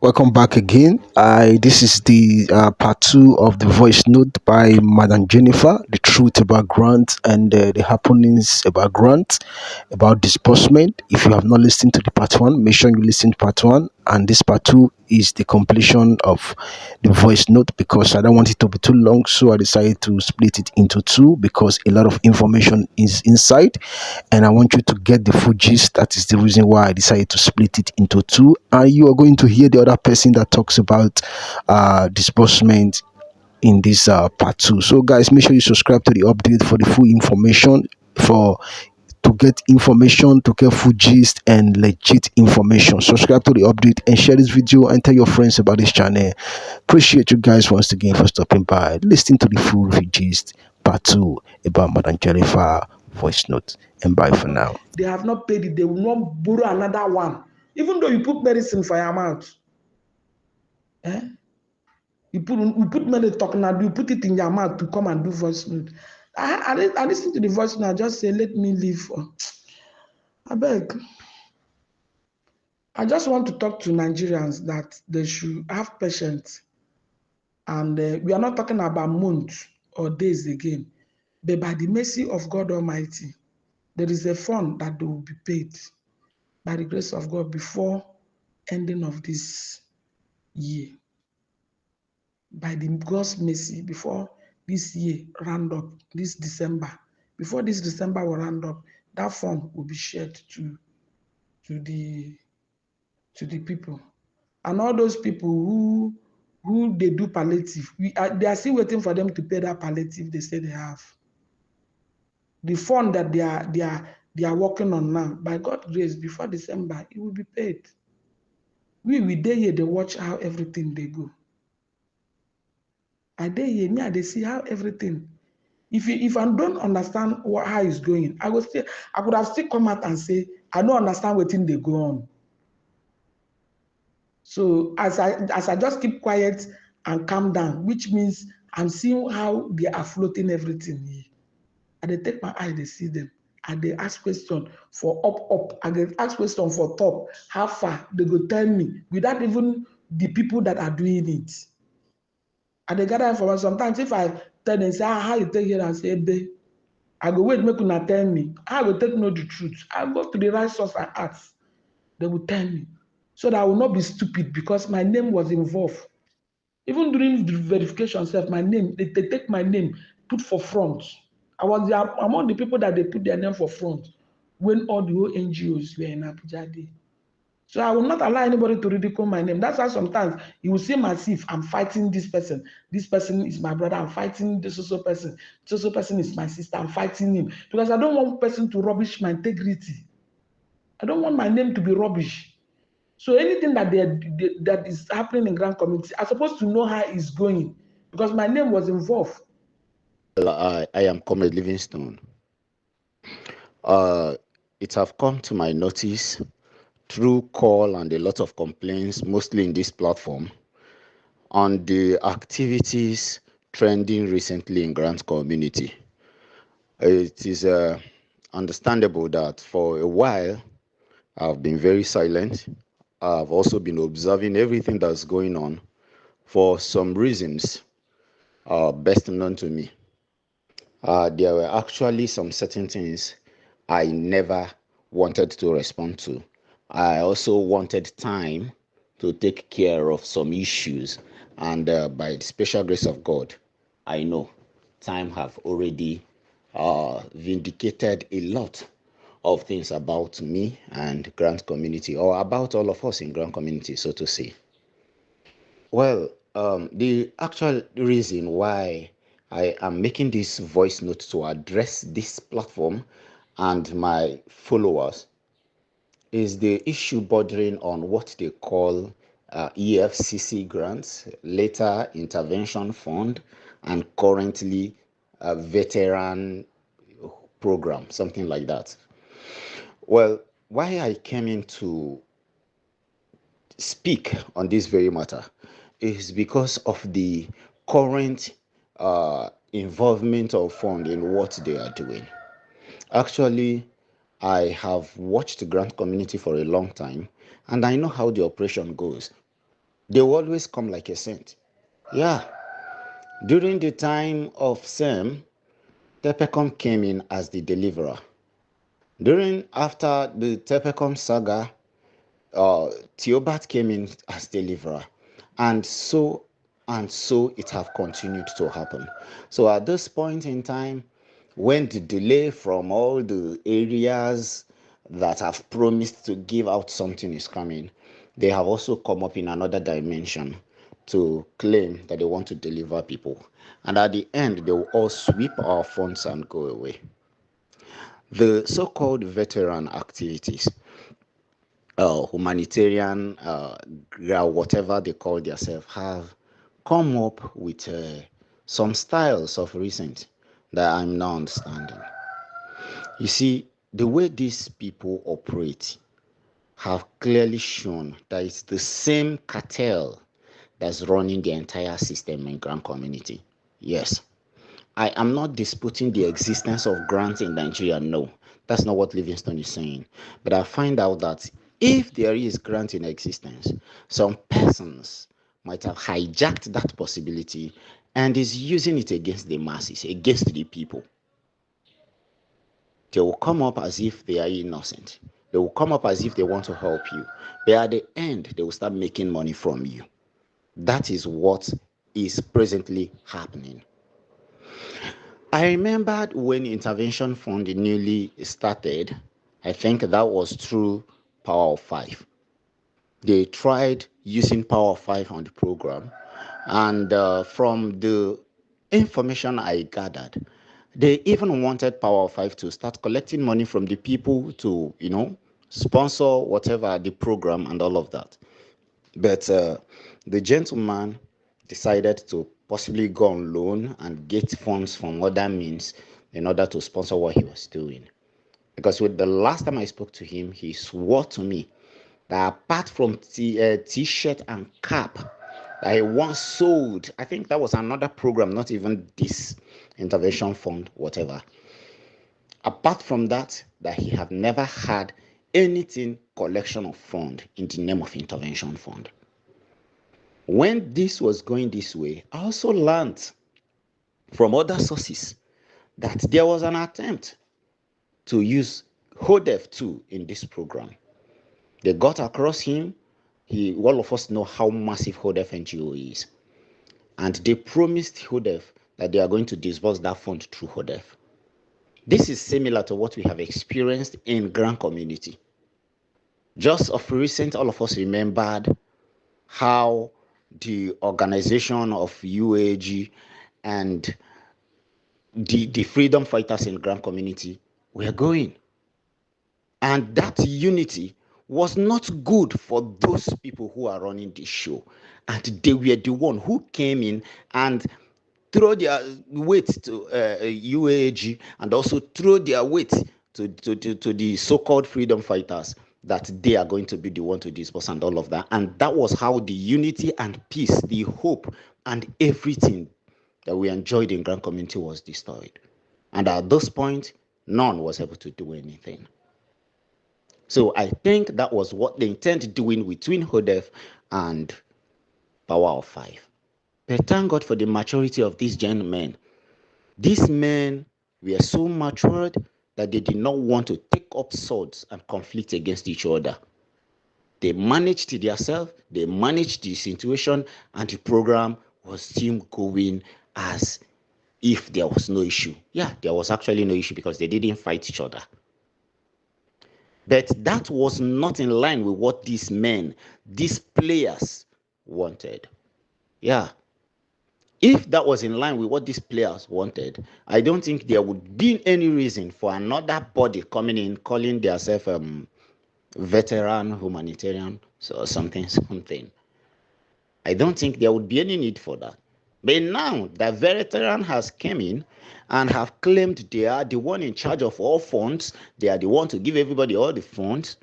Welcome back again. This is the part two of the voice note by Madam Jenifer, the truth about grant and the happenings about grant, about disbursement. If you have not listened to the part one, make sure you listen to part one. And this part two is the completion of the voice note because I don't want it to be too long. So I decided to split it into two because a lot of information is inside and I want you to get the full gist. That is the reason why I decided to split it into two. And you are going to hear the other person that talks about disbursement in this part two. So, guys, make sure you subscribe to the update for the full information for to get information, to get full gist and legit information. Subscribe to the update and share this video and tell your friends about this channel. Appreciate you guys once again for stopping by. Listen to the full gist part two about Madam Jennifer voice note. And bye for now. They have not paid it. They will not borrow another one. Even though you put medicine for your mouth. You put money talking and you put it in your mouth to come and do voice note. I listen to the voice note. I just say, let me leave. I beg. I just want to talk to Nigerians that they should have patience. And we are not talking about months or days again. But by the mercy of God Almighty, there is a fund that they will be paid by the grace of God before ending of this year. By the God's mercy, before this year round up, this December, before this December will round up, that fund will be shared to the people. And all those people who they do palliative, they are still waiting for them to pay that palliative they say they have. The fund that they are working on now, by God's grace, before December, it will be paid. We dey here, they watch how everything they go. I dey here, me, I dey see how everything. If I don't understand how it's going, I could have still come out and say, I don't understand what thing they go on. So as I just keep quiet and calm down, which means I'm seeing how they are floating everything here. And they take my eye, they see them. And they ask question for up. And they ask question for top. How far? They go tell me without even the people that are doing it. And they gather information. Sometimes if I tell them, say, how you take here and say, babe, I go wait, make una tell me. I will take know the truth. I go to the right source and ask. They will tell me. So that I will not be stupid because my name was involved. Even during the verification self, my name, they take my name, put for front. I was among the people that they put their name for front when all the whole NGOs were in Abuja. So I will not allow anybody to ridicule my name. That's why sometimes you will seem as if I'm fighting this person. This person is my brother. I'm fighting this other person. This other person is my sister. I'm fighting him. Because I don't want person to rubbish my integrity. I don't want my name to be rubbish. So anything that that is happening in Grand Community, I'm supposed to know how it's going. Because my name was involved. I am Comrade Livingstone. It have come to my notice through call and a lot of complaints, mostly in this platform, on the activities trending recently in Grant community. It is understandable that for a while I've been very silent. I've also been observing everything that's going on for some reasons best known to me. There were actually some certain things I never wanted to respond to. I also wanted time to take care of some issues, and by the special grace of God, I know time have already vindicated a lot of things about me and Grant community, or about all of us in Grant community, so to say. Well, the actual reason why I am making this voice note to address this platform and my followers is the issue bordering on what they call EFCC grants, later intervention fund, and currently a veteran program, something like that. Well, why I came in to speak on this very matter is because of the current involvement of fund in what they are doing. Actually, I have watched the grant community for a long time, and I know how the operation goes. They will always come like a saint. Yeah. During the time of Sem, Tepecom came in as the deliverer. After the Tepecom saga, uh, Theobarth came in as deliverer, and so it have continued to happen. So at this point in time, when the delay from all the areas that have promised to give out something is coming, they have also come up in another dimension to claim that they want to deliver people, and at the end they will all sweep our funds and go away. The so-called veteran activities, humanitarian, whatever they call themselves, have come up with some styles of recent that I'm not understanding. You see, the way these people operate have clearly shown that it's the same cartel that's running the entire system in Grand Community. Yes, I am not disputing the existence of grants in Nigeria. No, that's not what Livingstone is saying. But I find out that if there is grant in existence, some persons might have hijacked that possibility and is using it against the masses, against the people. They will come up as if they are innocent. They will come up as if they want to help you. But at the end, they will start making money from you. That is what is presently happening. I remembered when intervention fund newly started, I think that was through Power of Five. They tried using Power of Five on the program, and from the information I gathered, they even wanted Power of Five to start collecting money from the people to, sponsor whatever the program and all of that. But the gentleman decided to possibly go on loan and get funds from other means in order to sponsor what he was doing. Because with the last time I spoke to him, he swore to me that apart from t-shirt and cap that he once sold, I think that was another program, not even this intervention fund, whatever. Apart from that, that he had never had anything collection of fund in the name of intervention fund. When this was going this way, I also learned from other sources that there was an attempt to use HODEF too in this program. They got across him. All of us know how massive HODEF NGO is. And they promised HODEF that they are going to disburse that fund through HODEF. This is similar to what we have experienced in Grand Community. Just of recent, all of us remembered how the organization of UAAG and the freedom fighters in Grand Community were going. And that unity was not good for those people who are running the show. And they were the one who came in and throw their weight to UAAG and also throw their weight to the so-called freedom fighters that they are going to be the one to disperse and all of that. And that was how the unity and peace, the hope and everything that we enjoyed in Grand Community was destroyed. And at this point, none was able to do anything. So I think that was what they intended doing between HODEF and Power of Five. But thank God for the maturity of these gentlemen. These men were so matured that they did not want to take up swords and conflict against each other. They managed themselves, they managed the situation, and the program was still going as if there was no issue. Yeah, there was actually no issue because they didn't fight each other. But that was not in line with what these men, these players wanted. Yeah. If that was in line with what these players wanted, I don't think there would be any reason for another body coming in calling themselves veteran humanitarian or something. I don't think there would be any need for that. But now the veteran has come in and have claimed they are the one in charge of all funds, they are the one to give everybody all the funds.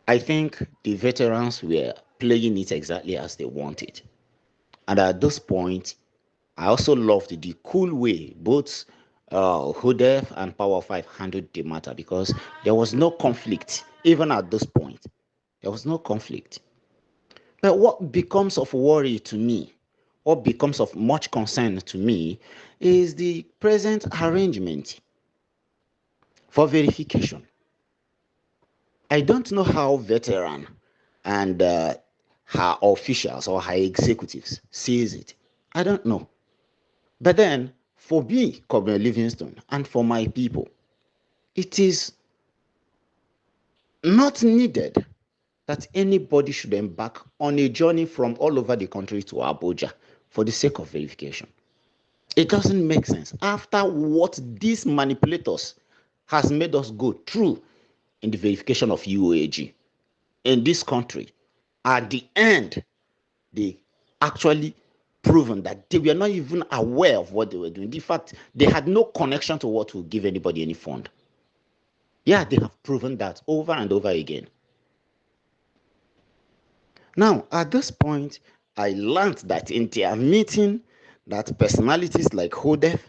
I think the veterans were playing it exactly as they wanted. And at this point, I also loved the cool way both HODEF and Power 5 handled the matter because there was no conflict, even at this point. There was no conflict. But what becomes of worry to me, what becomes of much concern to me, is the present arrangement for verification. I don't know how veteran and her officials or her executives sees it. I don't know. But then, for me, Governor Livingstone, and for my people, it is not needed that anybody should embark on a journey from all over the country to Abuja for the sake of verification. It doesn't make sense. After what these manipulators has made us go through in the verification of UAAG in this country, at the end, they actually proven that they were not even aware of what they were doing. In fact, they had no connection to what will give anybody any fund. Yeah, they have proven that over and over again. Now, at this point, I learned that in their meeting, that personalities like Hodef,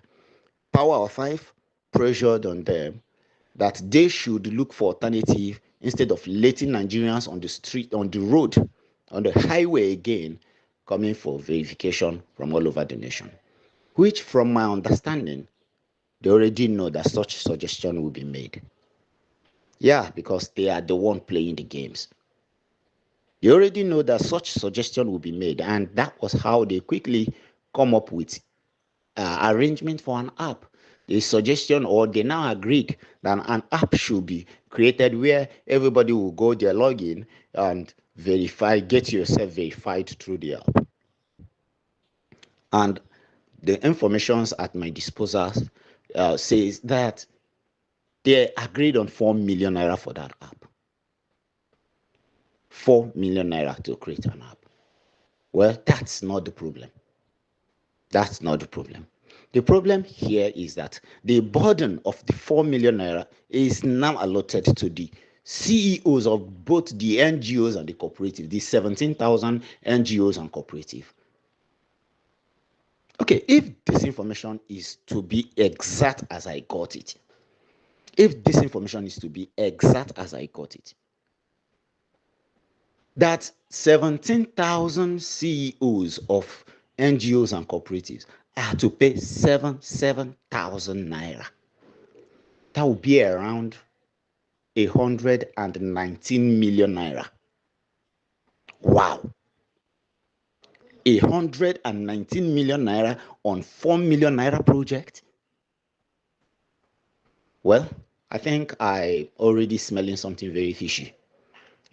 Power of Five, pressured on them that they should look for alternative instead of letting Nigerians on the street, on the road, on the highway again, coming for verification from all over the nation. Which, from my understanding, they already know that such suggestion will be made. Yeah, because they are the one playing the games. They already know that such suggestion will be made, and that was how they quickly come up with arrangement for an app. The suggestion, or they now agreed that an app should be created where everybody will go their login and verify, get yourself verified through the app. And the information at my disposal says that they agreed on 4 million naira for that app. 4 million naira to create an app. Well, that's not the problem. That's not the problem. The problem here is that the burden of the 4 million naira is now allotted to the CEOs of both the NGOs and the cooperative, the 17,000 NGOs and cooperative. Okay, if this information is to be exact as I got it, that 17,000 CEOs of NGOs and cooperatives are to pay 7,000 naira. That will be around 119 million naira. Wow. 119 million naira on 4 million naira project. Well, I think I already smelling something very fishy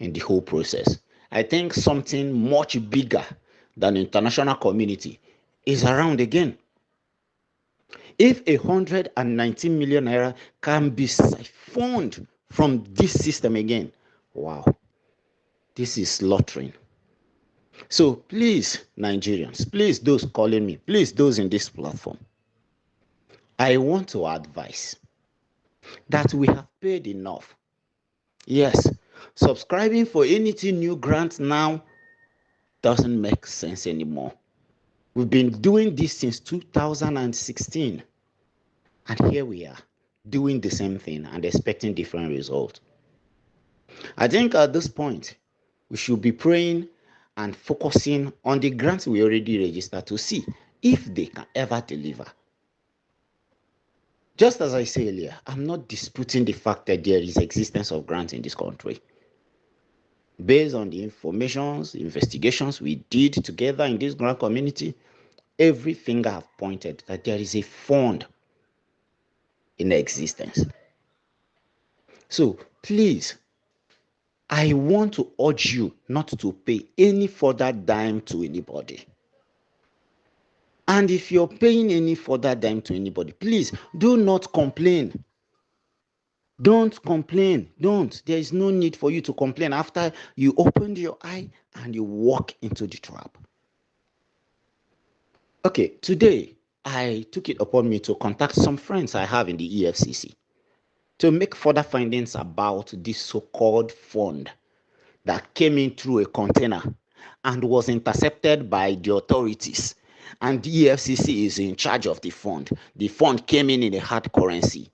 in the whole process. I think something much bigger than the international community is around again. If 119 million naira can be siphoned from this system again, wow, this is slaughtering. So please, Nigerians, please, those calling me, please, those in this platform, I want to advise that we have paid enough. Yes, subscribing for anything new grant now doesn't make sense anymore. We've been doing this since 2016, and here we are doing the same thing and expecting different results. I think at this point, we should be praying and focusing on the grants we already registered to see if they can ever deliver. Just as I said earlier, I'm not disputing the fact that there is existence of grants in this country. Based on the investigations we did together in this grant community, every finger have pointed that there is a fund in existence. So please, I want to urge you not to pay any further dime to anybody. And if you're paying any further dime to anybody, please do not complain. Don't complain. Don't. There is no need for you to complain after you opened your eye and you walk into the trap. Okay, today I took it upon me to contact some friends I have in the EFCC to make further findings about this so-called fund that came in through a container and was intercepted by the authorities. And the EFCC is in charge of the fund. The fund came in a hard currency.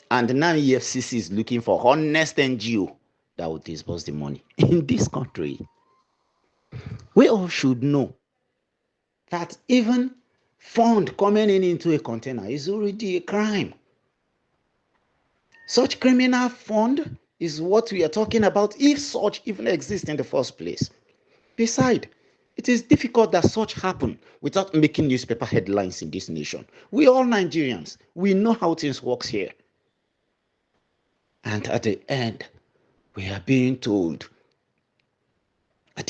And now EFCC is looking for honest NGO that will disburse the money. In this country, we all should know that even fund coming in into a container is already a crime. Such criminal fund is what we are talking about, if such even exists in the first place. Besides, it is difficult that such happen without making newspaper headlines in this nation. We all Nigerians, we know how things works here. And at the end, we are being told, that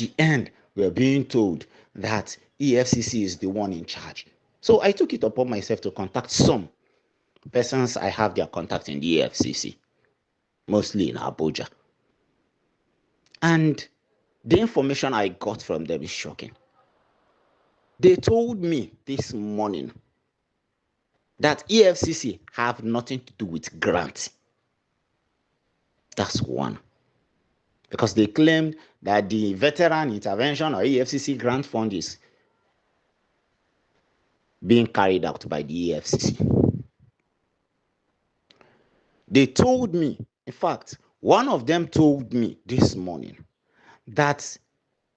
EFCC is the one in charge. So I took it upon myself to contact some persons I have their contact in the EFCC, mostly in Abuja. And the information I got from them is shocking. They told me this morning that EFCC have nothing to do with grant. That's one. Because they claimed that the veteran intervention or EFCC grant fund is being carried out by the EFCC. They told me, in fact, one of them told me this morning that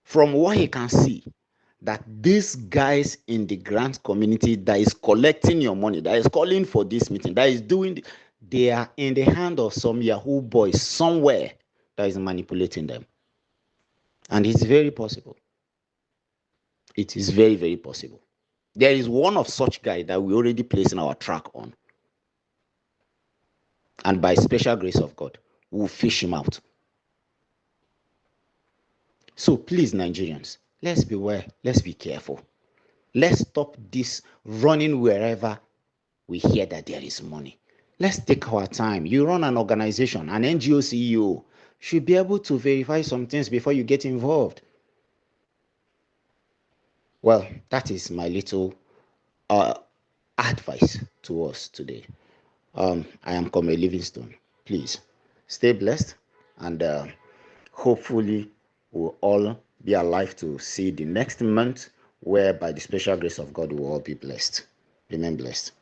from what he can see, that these guys in the grant community that is collecting your money, that is calling for this meeting, that is doing, they are in the hand of some Yahoo boys somewhere that is manipulating them. And it's very possible. It is very, very possible. There is one of such guy that we already placing our track on. And by special grace of God, we'll fish him out. So please, Nigerians, let's beware, let's be careful. Let's stop this running wherever we hear that there is money. Let's take our time. You run an organization, an NGO CEO should be able to verify some things before you get involved. Well, that is my little advice to us today. I am Comrade Livingstone. Please stay blessed, and hopefully we'll all be alive to see the next month, where by the special grace of God we'll all be blessed. Remain blessed.